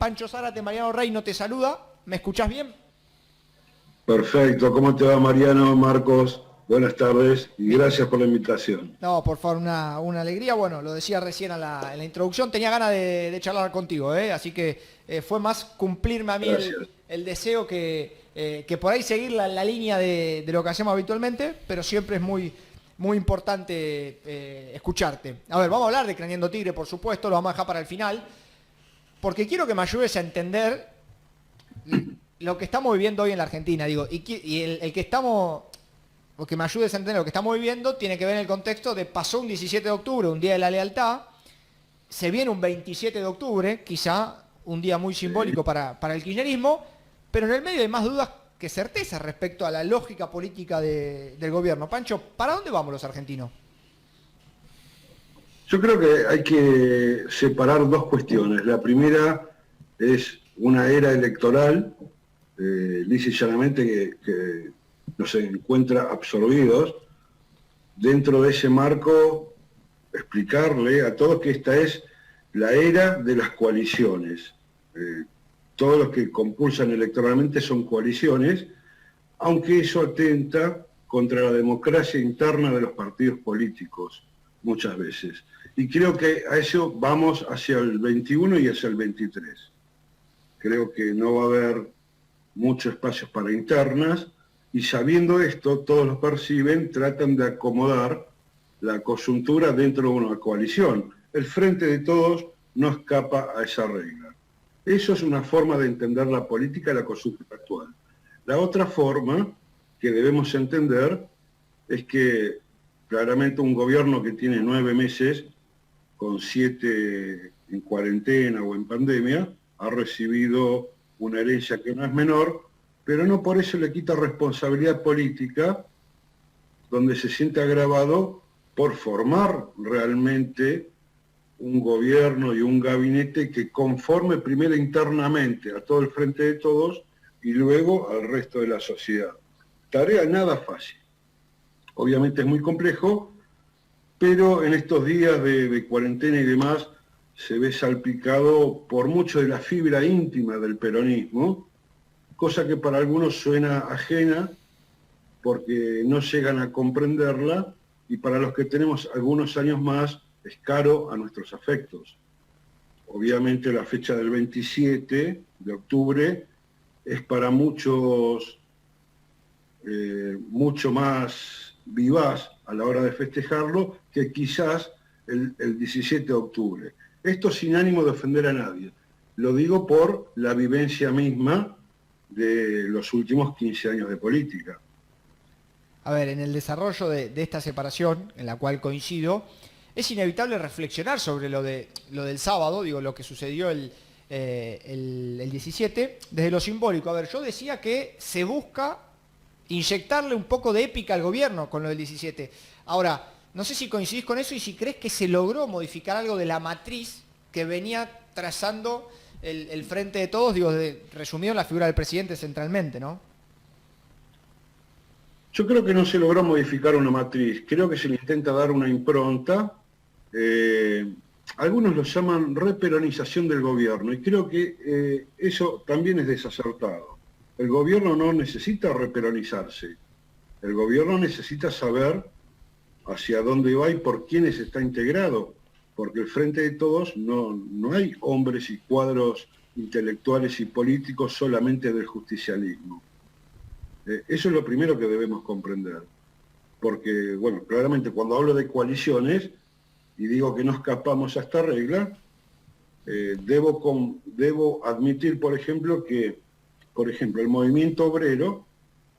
Pancho Zárate, Mariano Reino te saluda. ¿Me escuchás bien? Perfecto, ¿cómo te va, Mariano, Marcos? Buenas tardes y Bien. gracias por la invitación. No, por favor, una alegría. Bueno, lo decía recién en la introducción, tenía ganas de charlar contigo, ¿eh? Así que fue más cumplirme a mí Gracias. el deseo que por ahí seguir la línea de lo que hacemos habitualmente, pero siempre es muy importante escucharte. A ver, vamos a hablar de Craneando Tigre, por supuesto, lo vamos a dejar para el final, porque quiero que me ayudes a entender lo que estamos viviendo hoy en la Argentina, digo, y el que estamos, o que me ayudes a entender lo que estamos viviendo, tiene que ver en el contexto de pasó un 17 de octubre, un día de la lealtad, se viene un 27 de octubre, quizá un día muy Sí. simbólico para el kirchnerismo, pero en el medio hay más dudas que certezas respecto a la lógica política del gobierno. Pancho, ¿para dónde vamos los argentinos? Yo creo que hay que separar dos cuestiones. La primera es una era electoral, lisa y llanamente, que nos encuentra absorbidos. Dentro de ese marco, explicarle a todos que esta es la era de las coaliciones. Eh, Todos los que compulsan electoralmente son coaliciones, aunque eso atenta contra la democracia interna de los partidos políticos muchas veces. Y creo que a eso vamos hacia el 21 y hacia el 23. Creo que no va a haber muchos espacios para internas, y sabiendo esto, todos los perciben, tratan de acomodar la coyuntura dentro de una coalición. El Frente de Todos no escapa a esa regla. Eso es una forma de entender la política y la coyuntura actual. La otra forma que debemos entender es que claramente un gobierno que tiene 9 meses, con 7 en cuarentena o en pandemia, ha recibido una herencia que no es menor, pero no por eso le quita responsabilidad política, donde se siente agravado por formar realmente un gobierno y un gabinete que conforme primero internamente a todo el Frente de Todos y luego al resto de la sociedad. Tarea nada fácil. Obviamente es muy complejo, pero en estos días de cuarentena y demás se ve salpicado por mucho de la fibra íntima del peronismo, cosa que para algunos suena ajena porque no llegan a comprenderla, y para los que tenemos algunos años más es caro a nuestros afectos. Obviamente la fecha del 27 de octubre es para muchos mucho más vivaz a la hora de festejarlo que quizás el 17 de octubre. Esto sin ánimo de ofender a nadie. Lo digo por la vivencia misma de los últimos 15 años de política. A ver, en el desarrollo de esta separación, en la cual coincido, es inevitable reflexionar sobre lo del sábado, digo, lo que sucedió el 17, desde lo simbólico. A ver, yo decía que se busca inyectarle un poco de épica al gobierno con lo del 17. Ahora, no sé si coincidís con eso y si crees que se logró modificar algo de la matriz que venía trazando el Frente de Todos, digo, resumido en la figura del presidente centralmente, ¿no? Yo creo que no se logró modificar una matriz, creo que se le intenta dar una impronta. eh, Algunos lo llaman reperonización del gobierno, y creo que eso también es desacertado. El gobierno no necesita reperonizarse, el gobierno necesita saber hacia dónde va y por quiénes está integrado, porque el Frente de Todos no hay hombres y cuadros intelectuales y políticos solamente del justicialismo. Eso es lo primero que debemos comprender, porque, bueno, claramente cuando hablo de coaliciones y digo que no escapamos a esta regla, debo admitir, por ejemplo, que el movimiento obrero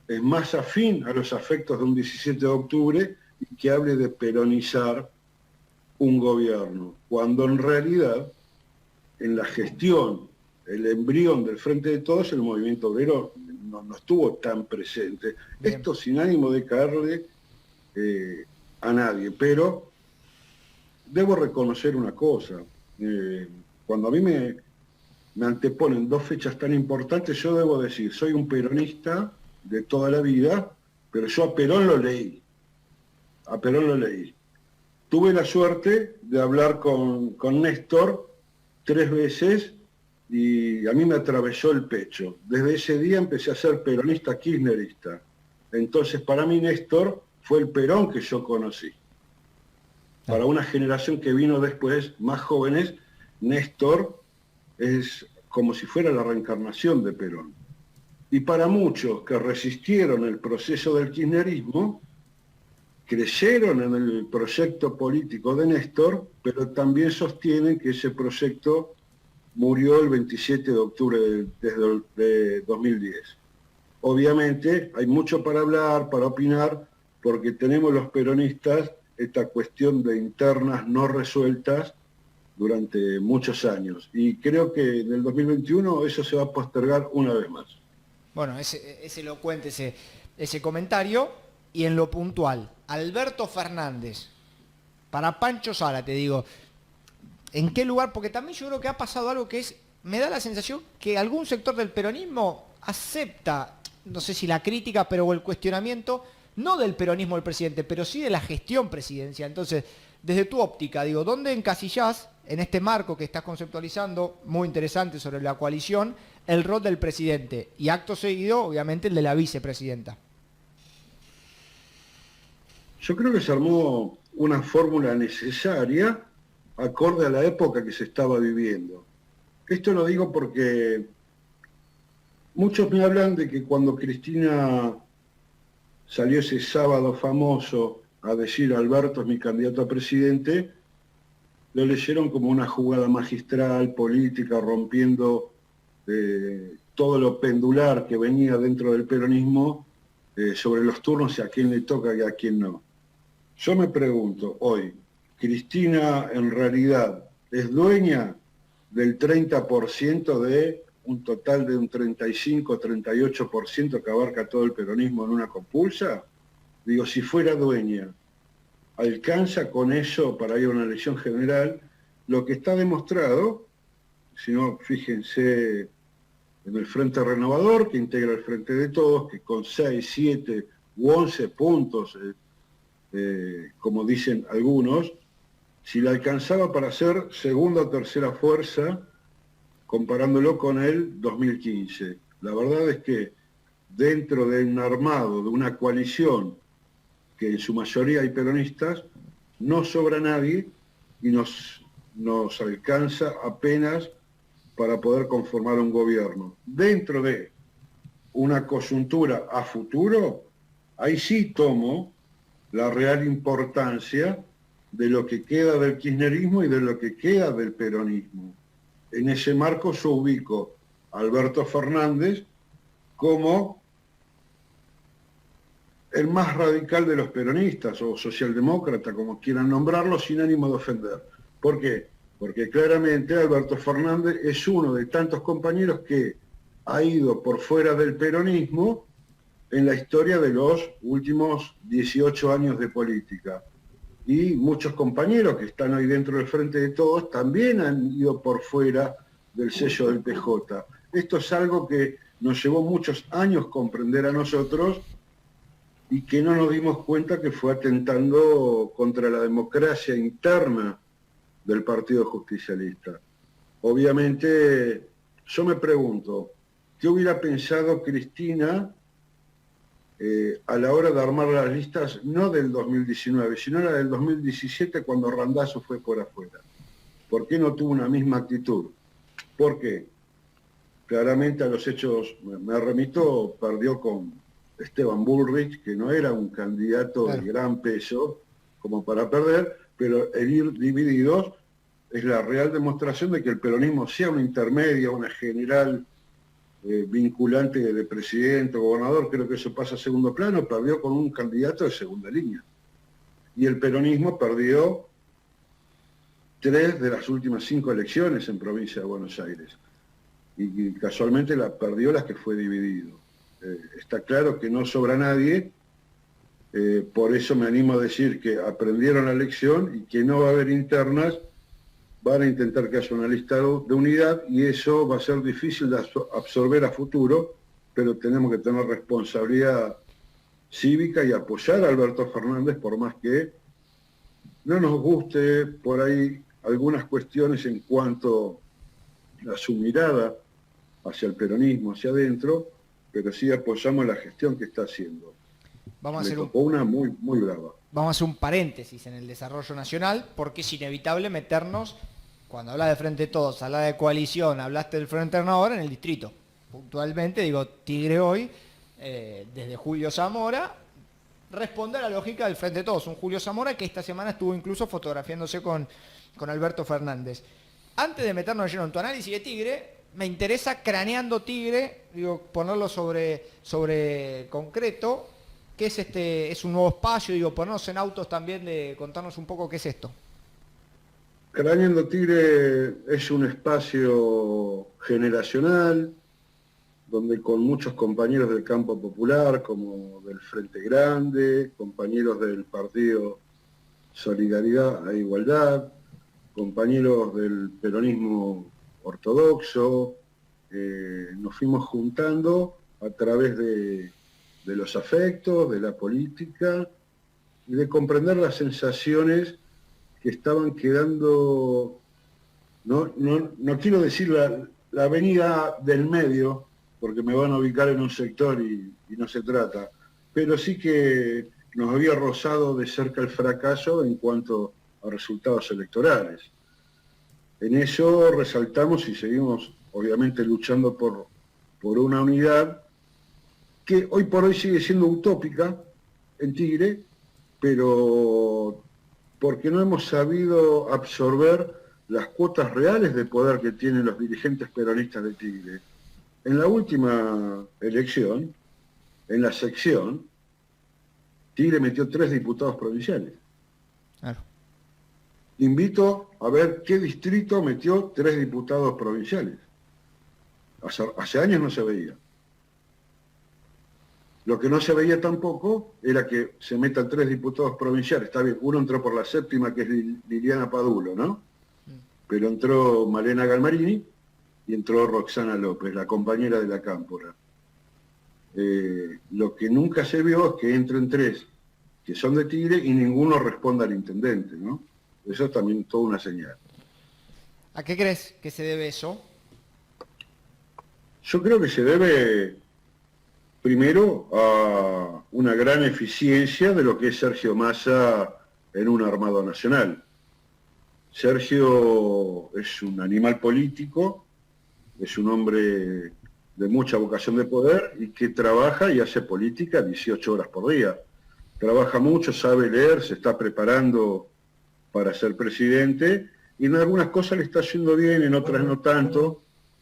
es más afín a los afectos de un 17 de octubre y que hable de peronizar un gobierno, cuando en realidad en la gestión, el embrión del Frente de Todos, el movimiento obrero no estuvo tan presente. Bien. Esto sin ánimo de caerle a nadie, pero debo reconocer una cosa. Cuando a mí me anteponen dos fechas tan importantes, yo debo decir, soy un peronista de toda la vida, pero yo a Perón lo leí. A Perón lo leí. Tuve la suerte de hablar con Néstor 3 veces y a mí me atravesó el pecho. Desde ese día empecé a ser peronista kirchnerista. Entonces, para mí Néstor fue el Perón que yo conocí. Para una generación que vino después, más jóvenes, Néstor es como si fuera la reencarnación de Perón. Y para muchos que resistieron el proceso del kirchnerismo, creyeron en el proyecto político de Néstor, pero también sostienen que ese proyecto murió el 27 de octubre de 2010. Obviamente hay mucho para hablar, para opinar, porque tenemos los peronistas esta cuestión de internas no resueltas durante muchos años. Y creo que en el 2021 eso se va a postergar una vez más. Bueno, es elocuente ese comentario. Y en lo puntual, Alberto Fernández, para Pancho Sala, te digo, ¿en qué lugar? Porque también yo creo que ha pasado algo que me da la sensación que algún sector del peronismo acepta, no sé si la crítica, pero el cuestionamiento, no del peronismo del presidente, pero sí de la gestión presidencial. Entonces, desde tu óptica, digo, ¿dónde encasillás en este marco que estás conceptualizando, muy interesante sobre la coalición, el rol del presidente? Y acto seguido, obviamente, el de la vicepresidenta. Yo creo que se armó una fórmula necesaria acorde a la época que se estaba viviendo. Esto lo digo porque muchos me hablan de que cuando Cristina salió ese sábado famoso a decir Alberto es mi candidato a presidente, lo leyeron como una jugada magistral, política, rompiendo todo lo pendular que venía dentro del peronismo sobre los turnos y a quién le toca y a quién no. Yo me pregunto hoy, ¿Cristina en realidad es dueña del 30% de un total de un 35-38% que abarca todo el peronismo en una compulsa? Digo, si fuera dueña, ¿alcanza con eso para ir a una elección general? Lo que está demostrado, si no, fíjense en el Frente Renovador, que integra el Frente de Todos, que con 6, 7 u 11 puntos, como dicen algunos, si la alcanzaba para ser segunda o tercera fuerza, comparándolo con el 2015. La verdad es que dentro de un armado, de una coalición, que en su mayoría hay peronistas, no sobra nadie y nos alcanza apenas para poder conformar un gobierno. Dentro de una coyuntura a futuro, ahí sí tomo la real importancia de lo que queda del kirchnerismo y de lo que queda del peronismo. En ese marco yo ubico a Alberto Fernández como el más radical de los peronistas, o socialdemócrata, como quieran nombrarlo, sin ánimo de ofender. ¿Por qué? Porque claramente Alberto Fernández es uno de tantos compañeros que ha ido por fuera del peronismo en la historia de los últimos 18 años de política. Y muchos compañeros que están hoy dentro del Frente de Todos también han ido por fuera del sello del PJ. Esto es algo que nos llevó muchos años comprender a nosotros y que no nos dimos cuenta que fue atentando contra la democracia interna del Partido Justicialista. Obviamente, yo me pregunto, ¿qué hubiera pensado Cristina a la hora de armar las listas, no del 2019, sino la del 2017, cuando Randazzo fue por afuera? ¿Por qué no tuvo una misma actitud? ¿Por qué? Claramente a los hechos me remito, perdió con Esteban Bullrich, que no era un candidato de gran peso como para perder, pero el ir divididos es la real demostración de que el peronismo sea una intermedia, una general vinculante de presidente o gobernador, creo que eso pasa a segundo plano, perdió con un candidato de segunda línea. Y el peronismo perdió 3 de las últimas 5 elecciones en provincia de Buenos Aires. Y casualmente perdió las que fue dividido. Está claro que no sobra nadie, por eso me animo a decir que aprendieron la lección y que no va a haber internas, van a intentar que haya una lista de unidad y eso va a ser difícil de absorber a futuro, pero tenemos que tener responsabilidad cívica y apoyar a Alberto Fernández, por más que no nos guste por ahí algunas cuestiones en cuanto su mirada hacia el peronismo, hacia adentro, pero sí apoyamos la gestión que está haciendo. Vamos a Le hacer tocó una muy, muy brava. Vamos a hacer un paréntesis en el desarrollo nacional, porque es inevitable meternos, cuando hablas de Frente Todos, hablas de coalición, hablaste del Frente Renovador en el distrito. Puntualmente, digo, Tigre hoy, desde Julio Zamora, responde a la lógica del Frente Todos. Un Julio Zamora que esta semana estuvo incluso fotografiándose con Alberto Fernández. Antes de meternos lleno en tu análisis de Tigre, me interesa craneando Tigre, digo, ponerlo sobre concreto. ¿Qué es es un nuevo espacio? Digo, ponernos en autos también, de contarnos un poco qué es esto. Craneando Tigre es un espacio generacional, donde con muchos compañeros del campo popular, como del Frente Grande, compañeros del Partido Solidaridad e Igualdad, compañeros del peronismo ortodoxo, nos fuimos juntando a través de los afectos, de la política y de comprender las sensaciones que estaban quedando, no quiero decir la avenida del medio, porque me van a ubicar en un sector y no se trata, pero sí que nos había rozado de cerca el fracaso en cuanto a resultados electorales. En eso resaltamos y seguimos obviamente luchando por una unidad que hoy por hoy sigue siendo utópica en Tigre, pero porque no hemos sabido absorber las cuotas reales de poder que tienen los dirigentes peronistas de Tigre. En la última elección, en la sección, Tigre metió 3 diputados provinciales. Claro. Invito a ver qué distrito metió 3 diputados provinciales. Hace años no se veía. Lo que no se veía tampoco era que se metan 3 diputados provinciales. Está bien, uno entró por la séptima, que es Liliana Padulo, ¿no? Pero entró Malena Galmarini y entró Roxana López, la compañera de la Cámpora. Lo que nunca se vio es que entren 3 que son de Tigre y ninguno responda al intendente, ¿no? Eso es también toda una señal. ¿A qué crees que se debe eso? Yo creo que se debe primero a una gran eficiencia de lo que es Sergio Massa en un armado nacional. Sergio es un animal político, es un hombre de mucha vocación de poder y que trabaja y hace política 18 horas por día. Trabaja mucho, sabe leer, se está preparando para ser presidente y en algunas cosas le está yendo bien, en otras no tanto.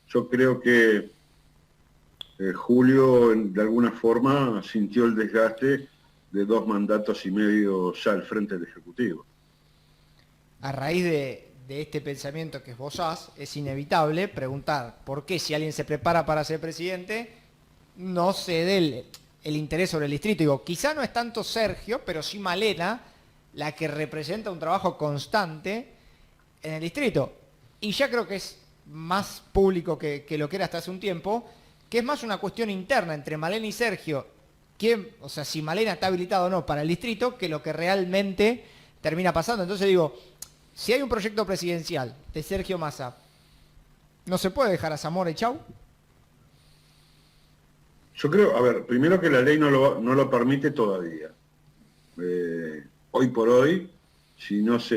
Yo creo que Julio de alguna forma sintió el desgaste de 2 mandatos y medio ya al frente del Ejecutivo. A raíz de este pensamiento que esbozás, es inevitable preguntar por qué, si alguien se prepara para ser presidente, no se dé el interés sobre el distrito. Digo, quizá no es tanto Sergio, pero sí Malena, la que representa un trabajo constante en el distrito. Y ya creo que es más público que lo que era hasta hace un tiempo, que es más una cuestión interna entre Malena y Sergio, o sea, si Malena está habilitado o no para el distrito, que lo que realmente termina pasando. Entonces digo, si hay un proyecto presidencial de Sergio Massa, ¿no se puede dejar a Zamora y chau? Yo creo, a ver, primero que la ley no lo permite todavía. Hoy por hoy, si no se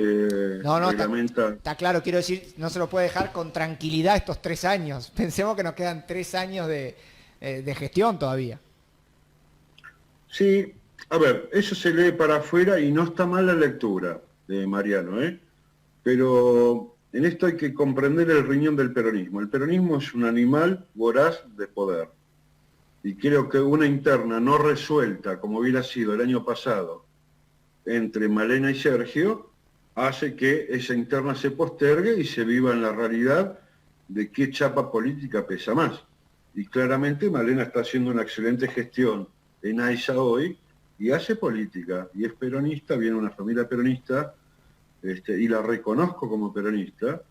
reglamenta... Está claro, quiero decir, no se lo puede dejar con tranquilidad estos 3 años. Pensemos que nos quedan 3 años de gestión todavía. Sí, a ver, eso se lee para afuera y no está mal la lectura de Mariano, pero en esto hay que comprender el riñón del peronismo. El peronismo es un animal voraz de poder. Y creo que una interna no resuelta, como hubiera sido el año pasado, entre Malena y Sergio, hace que esa interna se postergue y se viva en la realidad de qué chapa política pesa más. Y claramente Malena está haciendo una excelente gestión en AISA hoy y hace política, y es peronista, viene de una familia peronista, y la reconozco como peronista,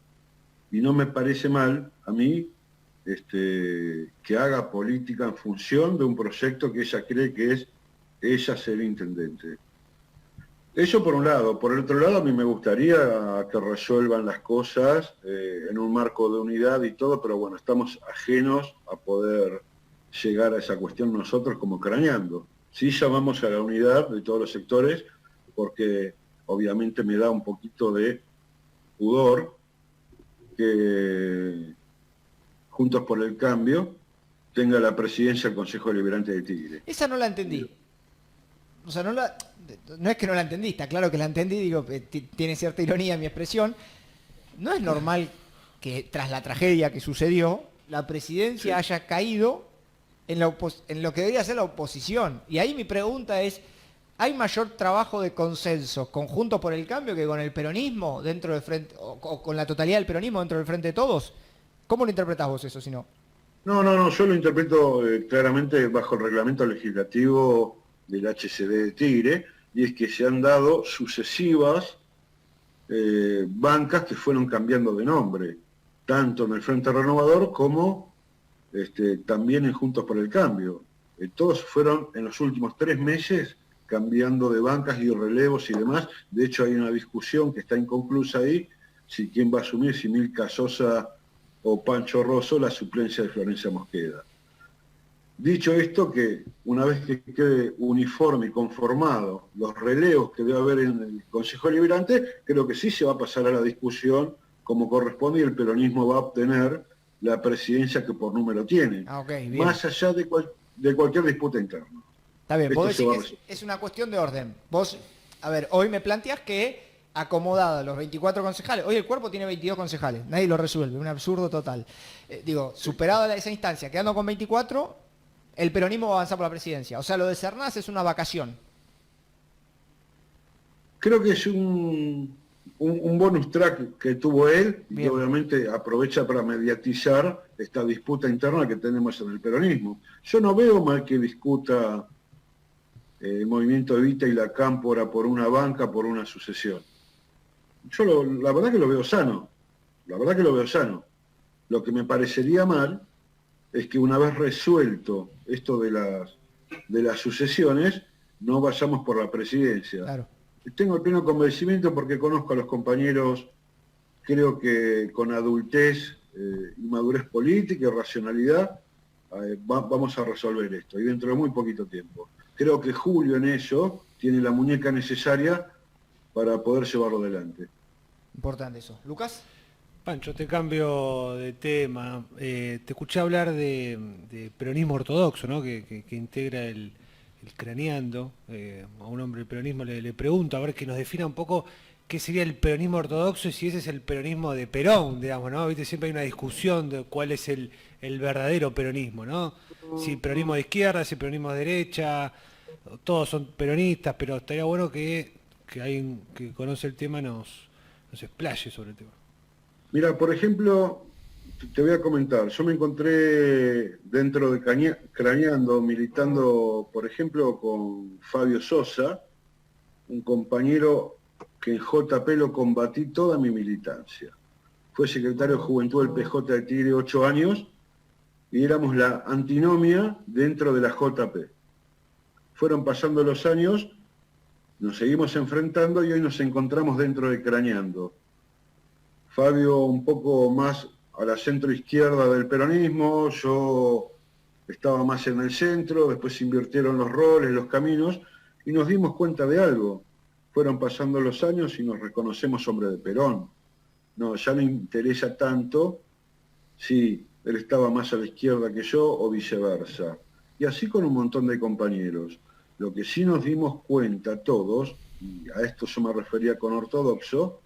y no me parece mal a mí que haga política en función de un proyecto que ella cree que es ella ser intendente. Eso por un lado. Por el otro lado, a mí me gustaría que resuelvan las cosas en un marco de unidad y todo, pero bueno, estamos ajenos a poder llegar a esa cuestión nosotros como craneando. Sí llamamos a la unidad de todos los sectores, porque obviamente me da un poquito de pudor que Juntos por el Cambio tenga la presidencia del Consejo Deliberante de Tigre. Esa no la entendí. O sea, no es que no la entendí, está claro que la entendí, digo, tiene cierta ironía mi expresión. No es normal que tras la tragedia que sucedió, la presidencia haya caído en lo que debería ser la oposición. Y ahí mi pregunta es, ¿hay mayor trabajo de consenso conjunto por el cambio que con el peronismo dentro del frente, o con la totalidad del peronismo dentro del Frente de Todos? ¿Cómo lo interpretás vos eso, si no? No, yo lo interpreto claramente bajo el reglamento legislativo del HCD de Tigre, y es que se han dado sucesivas bancas que fueron cambiando de nombre, tanto en el Frente Renovador como también en Juntos por el Cambio. Todos fueron en los últimos 3 meses cambiando de bancas y relevos y demás. De hecho, hay una discusión que está inconclusa ahí, si quién va a asumir, si Milka Sosa o Pancho Rosso, la suplencia de Florencia Mosqueda. Dicho esto, que una vez que quede uniforme y conformado los relevos que debe haber en el Consejo Deliberante, creo que sí se va a pasar a la discusión como corresponde y el peronismo va a obtener la presidencia que por número tiene, más allá de cualquier disputa interna. Está bien, vos decís que es una cuestión de orden. Vos, a ver, hoy me planteas que acomodada los 24 concejales, hoy el cuerpo tiene 22 concejales, nadie lo resuelve, un absurdo total. Superada esa instancia, quedando con 24, el peronismo va a avanzar por la presidencia. O sea, lo de Cernás es una vacación. Creo que es un bonus track que tuvo él. Bien. Y obviamente aprovecha para mediatizar esta disputa interna que tenemos en el peronismo. Yo no veo mal que discuta el movimiento Evita y la Cámpora por una banca, por una sucesión. Yo la verdad que lo veo sano. Lo que me parecería mal es que una vez resuelto esto de las sucesiones, no vayamos por la presidencia. Claro. Tengo el pleno convencimiento porque conozco a los compañeros, creo que con adultez y madurez política y racionalidad, vamos a resolver esto, y dentro de muy poquito tiempo. Creo que Julio en eso tiene la muñeca necesaria para poder llevarlo adelante. Importante eso. ¿Lucas? Pancho, te cambio de tema. Te escuché hablar de peronismo ortodoxo, ¿no? que integra el craneando. A un hombre del peronismo le pregunto, a ver que nos defina un poco qué sería el peronismo ortodoxo y si ese es el peronismo de Perón, digamos, ¿no? ¿Viste? Siempre hay una discusión de cuál es el verdadero peronismo, ¿no? Si peronismo de izquierda, si peronismo de derecha, todos son peronistas, pero estaría bueno que alguien que conoce el tema nos explaye sobre el tema. Mira, por ejemplo, te voy a comentar, yo me encontré dentro de Craneando, militando, por ejemplo, con Fabio Sosa, un compañero que en JP lo combatí toda mi militancia. Fue secretario de Juventud del PJ de Tigre 8 años y éramos la antinomia dentro de la JP. Fueron pasando los años, nos seguimos enfrentando y hoy nos encontramos dentro de Craneando. Fabio un poco más a la centro izquierda del peronismo, yo estaba más en el centro, después se invirtieron los roles, los caminos, y nos dimos cuenta de algo. Fueron pasando los años y nos reconocemos hombre de Perón. No, ya no interesa tanto si él estaba más a la izquierda que yo o viceversa. Y así con un montón de compañeros. Lo que sí nos dimos cuenta todos, y a esto yo me refería con ortodoxo,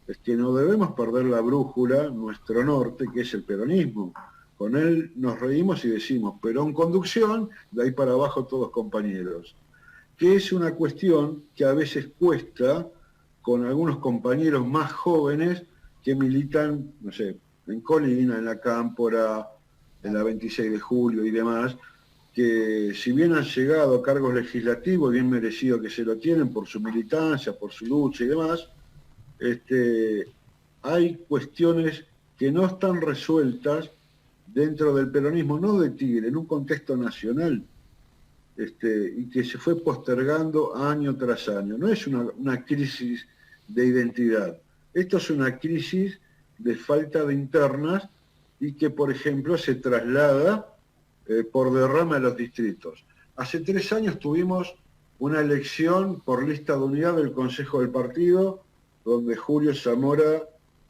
es que no debemos perder la brújula, nuestro norte, que es el peronismo. Con él nos reímos y decimos, Perón conducción, de ahí para abajo todos compañeros. Que es una cuestión que a veces cuesta con algunos compañeros más jóvenes que militan, no sé, en Colina, en la Cámpora, en la 26 de julio y demás, que si bien han llegado a cargos legislativos, bien merecido que se lo tienen por su militancia, por su lucha y demás, hay cuestiones que no están resueltas dentro del peronismo, no de Tigre, en un contexto nacional. y que se fue postergando año tras año. No es una crisis de identidad. Esto es una crisis de falta de internas y que, por ejemplo, se traslada por derrama a los distritos. Hace 3 años tuvimos una elección por lista de unidad del Consejo del Partido, donde Julio Zamora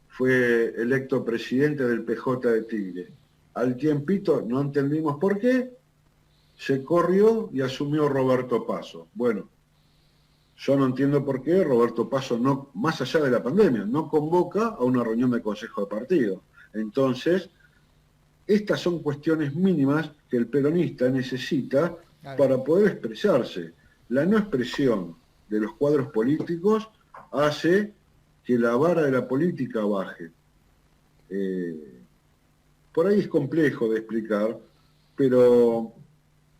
fue electo presidente del PJ de Tigre. Al tiempito, no entendimos por qué, se corrió y asumió Roberto Paso. Bueno, yo no entiendo por qué Roberto Paso, no, más allá de la pandemia, no convoca a una reunión de Consejo de Partido. Entonces, estas son cuestiones mínimas que el peronista necesita para poder expresarse. La no expresión de los cuadros políticos hace que la vara de la política baje. Por ahí es complejo de explicar, pero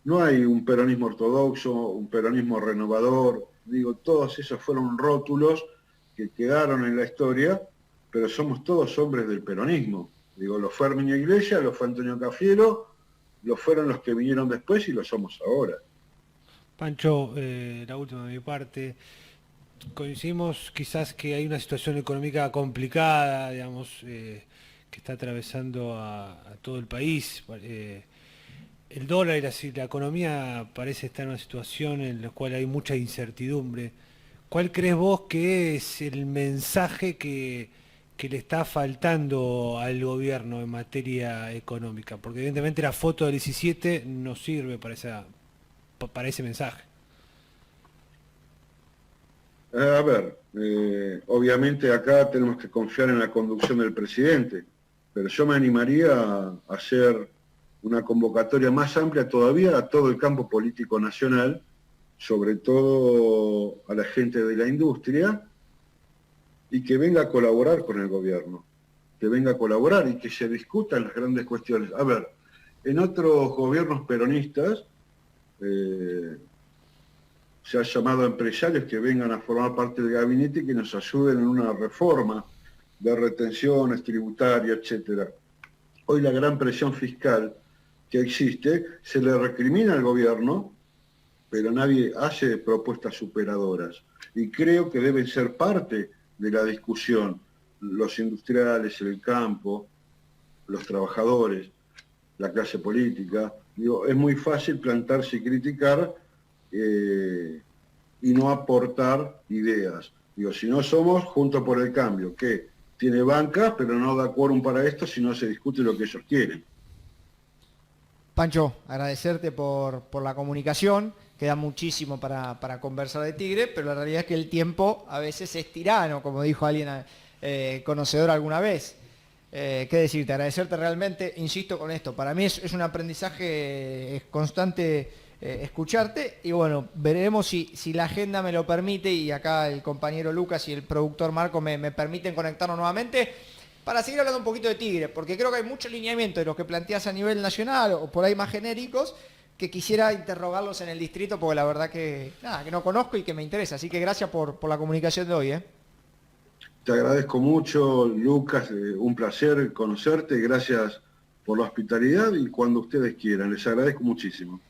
no hay un peronismo ortodoxo, un peronismo renovador. Digo, todos esos fueron rótulos que quedaron en la historia, pero somos todos hombres del peronismo. Digo, lo fue Arminio Iglesias, lo fue Antonio Cafiero, lo fueron los que vinieron después y lo somos ahora. Pancho, la última de mi parte. Coincidimos quizás que hay una situación económica complicada, digamos, que está atravesando a todo el país. El dólar y la economía parece estar en una situación en la cual hay mucha incertidumbre. ¿Cuál crees vos que es el mensaje que le está faltando al gobierno en materia económica? Porque evidentemente la foto del 17 no sirve para ese mensaje. A ver, obviamente acá tenemos que confiar en la conducción del presidente, pero yo me animaría a hacer una convocatoria más amplia todavía a todo el campo político nacional, sobre todo a la gente de la industria, y que venga a colaborar con el gobierno, que venga a colaborar y que se discutan las grandes cuestiones. A ver, en otros gobiernos peronistas se ha llamado a empresarios que vengan a formar parte del gabinete y que nos ayuden en una reforma de retenciones tributarias, etcétera. Hoy la gran presión fiscal que existe se le recrimina al gobierno, pero nadie hace propuestas superadoras. Y creo que deben ser parte de la discusión los industriales, el campo, los trabajadores, la clase política. Digo, es muy fácil plantarse y criticar y no aportar ideas. Digo, si no somos Juntos por el Cambio, que tiene banca, pero no da quórum para esto si no se discute lo que ellos quieren. Pancho, agradecerte por la comunicación. Queda muchísimo para conversar de Tigre, pero la realidad es que el tiempo a veces es tirano, como dijo alguien conocedor alguna vez. ¿Qué decirte? Agradecerte realmente, insisto con esto, para mí es un aprendizaje constante escucharte y bueno, veremos si la agenda me lo permite y acá el compañero Lucas y el productor Marco me permiten conectarnos nuevamente para seguir hablando un poquito de Tigre, porque creo que hay mucho alineamiento de los que planteas a nivel nacional o por ahí más genéricos que quisiera interrogarlos en el distrito porque la verdad que no conozco y que me interesa, así que gracias por la comunicación de hoy. Te agradezco mucho, Lucas, un placer conocerte, gracias por la hospitalidad y cuando ustedes quieran, les agradezco muchísimo.